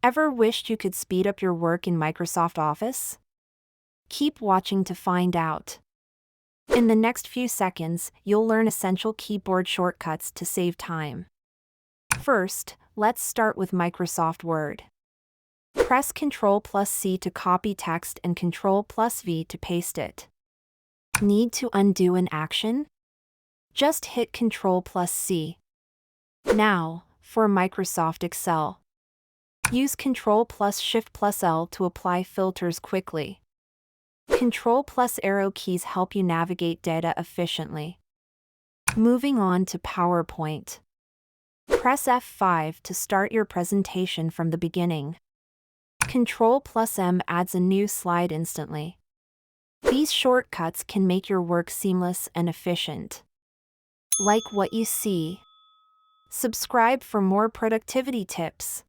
Ever wished you could speed up your work in Microsoft Office? Keep watching to find out. In the next few seconds, you'll learn essential keyboard shortcuts to save time. First, let's start with Microsoft Word. Press Ctrl plus C to copy text and Ctrl plus V to paste it. Need to undo an action? Just hit Ctrl plus C. Now, for Microsoft Excel. Use Ctrl plus Shift plus L to apply filters quickly. Ctrl plus arrow keys help you navigate data efficiently. Moving on to PowerPoint. Press F5 to start your presentation from the beginning. Ctrl plus M adds a new slide instantly. These shortcuts can make your work seamless and efficient. Like what you see. Subscribe for more productivity tips.